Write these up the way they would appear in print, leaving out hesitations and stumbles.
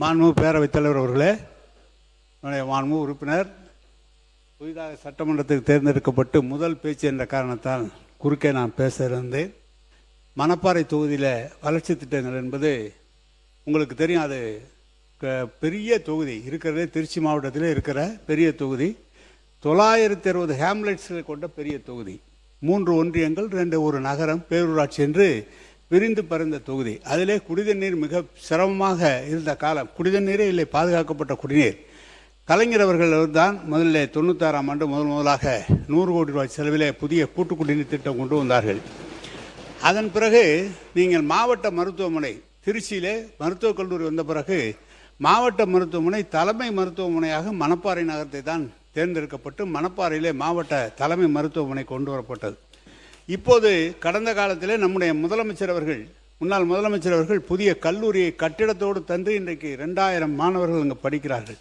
மாண்புமிகு பேரவைத் தலைவர் அவர்களே, என்னுடைய மாண்புமிகு உறுப்பினர் புதிதாக சட்டமன்றத்துக்கு தேர்ந்தெடுக்கப்பட்டு முதல் பேச்சு என்ற காரணத்தால் குறுக்கே நான் பேச இருந்தேன். மணப்பாறை தொகுதியில் வளர்ச்சி திட்டங்கள் என்பது உங்களுக்கு தெரியும். அது பெரிய தொகுதி, இருக்கிறதே திருச்சி மாவட்டத்தில் இருக்கிற பெரிய தொகுதி. 960 ஹேம்லெட்ஸ்களை கொண்ட பெரிய தொகுதி. 3 ஒன்றியங்கள், 1 நகரம், பேரூராட்சி என்று விரிந்து பறந்த தொகுதி. அதிலே குடிநீர் மிக சிரமமாக இருந்த காலம். குடிநீரே இல்லை, பாதுகாக்கப்பட்ட குடிநீர். கலைஞர் அவர்கள் தான் முதல்ல 96ஆம் ஆண்டு முதலாக 100 கோடி ரூபாய் செலவிலே புதிய கூட்டு குடிநீர் திட்டம் கொண்டு வந்தார்கள். அதன் பிறகு நீங்கள் மாவட்ட மருத்துவமனை திருச்சியிலே மருத்துவக் கல்லூரி வந்த பிறகு மாவட்ட மருத்துவமனை தலைமை மருத்துவமனையாக மணப்பாறை நகரத்தை தான் தேர்ந்தெடுக்கப்பட்டு மணப்பாறையிலே மாவட்ட தலைமை மருத்துவமனை கொண்டு வரப்பட்டது. இப்போது கடந்த காலத்திலே நம்முடைய முன்னாள் முதலமைச்சர் அவர்கள் புதிய கல்லூரியை கட்டிடத்தோடு தந்து இன்றைக்கு 2000 மாணவர்கள் அங்கே படிக்கிறார்கள்.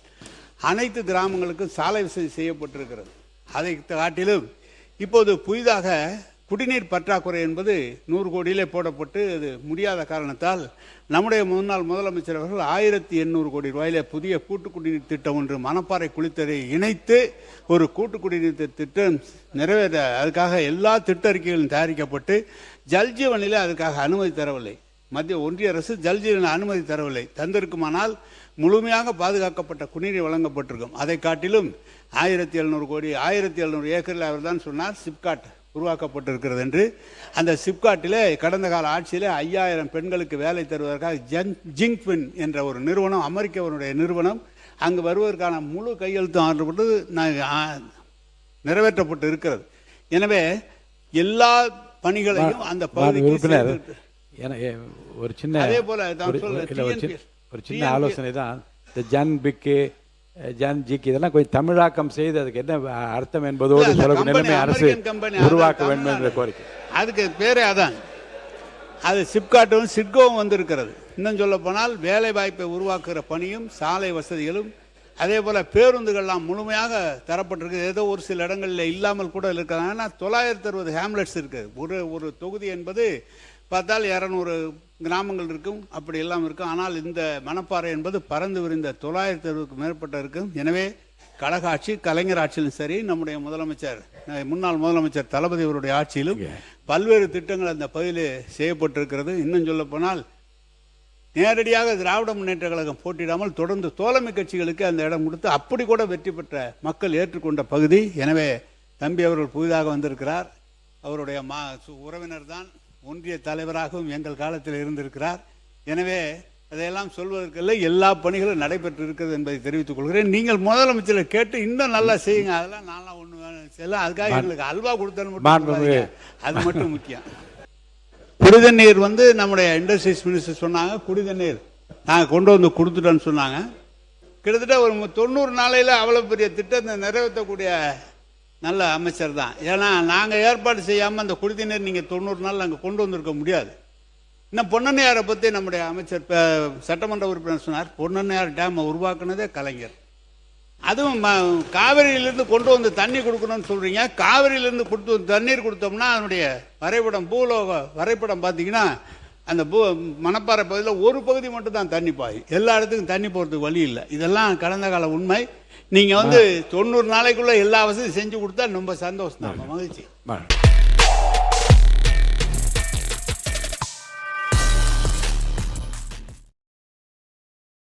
அனைத்து கிராமங்களுக்கும் சாலை வசதி செய்யப்பட்டிருக்கிறது. அதை காட்டிலும் இப்போது புதிதாக குடிநீர் பற்றாக்குறை என்பது 100 கோடியிலே போடப்பட்டு அது முடியாத காரணத்தால் நம்முடைய முன்னாள் முதலமைச்சர் அவர்கள் 1800 கோடி ரூபாயிலே புதிய கூட்டு குடிநீர் திட்டம் ஒன்று மணப்பாறை குளித்தலை இணைத்து ஒரு கூட்டு குடிநீர் திட்டம் நிறைவேற அதுக்காக எல்லா திட்ட அறிக்கைகளும் தயாரிக்கப்பட்டு ஜல்ஜீவனிலே அதுக்காக அனுமதி தரவில்லை. மத்திய ஒன்றிய அரசு ஜல்ஜீவன் அனுமதி தரவில்லை. தந்திருக்குமானால் முழுமையாக பாதுகாக்கப்பட்ட குடிநீர் வழங்கப்பட்டிருக்கும். அதை காட்டிலும் 1700 கோடி 1700 ஏக்கரில் அவர் தான் சொன்னார் சிப்காட் உருவாக்கப்பட்டிருக்கிறது என்று. அந்த சிப்காட்டிலே கடந்த கால ஆட்சியில் 5000 பெண்களுக்கு வேலை தருவதற்காக ஜிங்க்பின் என்ற ஒரு நிறுவனம், அமெரிக்காவினுடைய நிறுவனம், அங்கு வருவதற்கான முழு கையெழுத்தும் ஆற்றப்பட்டு நிறைவேற்றப்பட்டு இருக்கிறது. எனவே எல்லா பணிகளையும் அந்த பகுதிக்கு ஒரு சின்ன அதே போல ஒரு சின்ன ஆலோசனை தான். இந்த ஜன்பிக்கு ஜன்ஜிக்கு இதெல்லாம் கொஞ்சம் தமிழாக்கம் செய்து அதுக்கு என்ன அர்த்தம் என்பதோடு சொல்லக்கூடிய நிலைமை அரசு உருவாக்க வேண்டும் என்ற கோரிக்கை. அதுக்கு பேரே அதான். அது சிப்காட்டும் சிட்கோவும் வந்திருக்கிறது. இன்னும் சொல்ல போனால் வேலை வாய்ப்பை உருவாக்குகிற பணியும் சாலை வசதிகளும் அதே போல் பேருந்துகள்லாம் முழுமையாக தரப்பட்டிருக்கு. ஏதோ ஒரு சில இடங்களில் இல்லாமல் கூட இருக்கிறாங்க. ஆனால் 960 ஹேம்லெட்ஸ் இருக்குது. ஒரு தொகுதி என்பது பார்த்தால் 200 கிராமங்கள் இருக்கும், அப்படி எல்லாம் இருக்கும். ஆனால் இந்த மணப்பாறை என்பது பறந்து விரிந்த 960க்கும் மேற்பட்ட இருக்கும். எனவே கழக ஆட்சி, கலைஞர் ஆட்சியிலும் சரி, நம்முடைய முன்னாள் முதலமைச்சர் தளபதி அவருடைய ஆட்சியிலும் பல்வேறு திட்டங்கள் அந்த பகுதியில் செய்யப்பட்டிருக்கிறது. இன்னும் சொல்ல போனால் நேரடியாக திராவிட முன்னேற்ற கழகம் போட்டியிடாமல் தொடர்ந்து தோழமை கட்சிகளுக்கு அந்த இடம் கொடுத்து அப்படி கூட வெற்றி பெற்ற மக்கள் ஏற்றுக்கொண்ட பகுதி. எனவே தம்பி அவர்கள் புதிதாக வந்திருக்கிறார். அவருடைய உறவினர் தான், ஒன்றிய தலைவராகவும் எங்கள் காலத்தில் இருந்திருக்கிறார். எனவே அதையெல்லாம் சொல்வதற்கல்ல, எல்லா பணிகளும் நடைபெற்று இருக்கிறது என்பதை தெரிவித்துக் கொள்கிறேன். நீங்கள் முதலமைச்சரை கேட்டு இன்னும் நல்லா செய்யுங்க. அதெல்லாம் நான்லாம் ஒன்று வேணும், அதுக்காக எங்களுக்கு அல்வா கொடுத்தேன்னு அது மட்டும் முக்கியம். குடிதண்ணீர் நம்முடைய இண்டஸ்ட்ரீஸ் மினிஸ்டர் சொன்னாங்க, குடிதண்ணீர் நாங்கள் கொண்டு வந்து கொடுத்துட்டோன்னு சொன்னாங்க. கிட்டத்தட்ட ஒரு 90 நாளையில் அவ்வளோ பெரிய திட்டத்தை நிறைவேற்றக்கூடிய நல்ல அமைச்சர் தான். ஏன்னா நாங்கள் ஏற்பாடு செய்யாமல் அந்த குடிநீர் நீங்கள் 90 நாள் நாங்கள் கொண்டு வந்திருக்க முடியாது. இன்னும் பொன்னண்ணையாரை பற்றி நம்முடைய அமைச்சர் சட்டமன்ற உறுப்பினர் சொன்னார். பொன்னண்ணையார் டேமை உருவாக்குனதே கலைஞர். அதுவும் காவிரியிலிருந்து கொண்டு வந்து தண்ணி கொடுக்கணும்னு சொல்கிறீங்க. காவிரியிலிருந்து தண்ணீர் கொடுத்தோம்னா அதனுடைய வரைபடம், பூலோக வரைபடம் பார்த்தீங்கன்னா அந்த மணப்பாறை பகுதியில் ஒரு பகுதி மட்டும் தான் தண்ணி பாயும். எல்லா இடத்துக்கும் தண்ணி போகிறதுக்கு வழி இல்லை. இதெல்லாம் கடந்த கால உண்மை. நீங்கள் 90 நாளைக்குள்ள எல்லா வசதியும் செஞ்சு கொடுத்தா ரொம்ப சந்தோஷம் தான், மகிழ்ச்சி.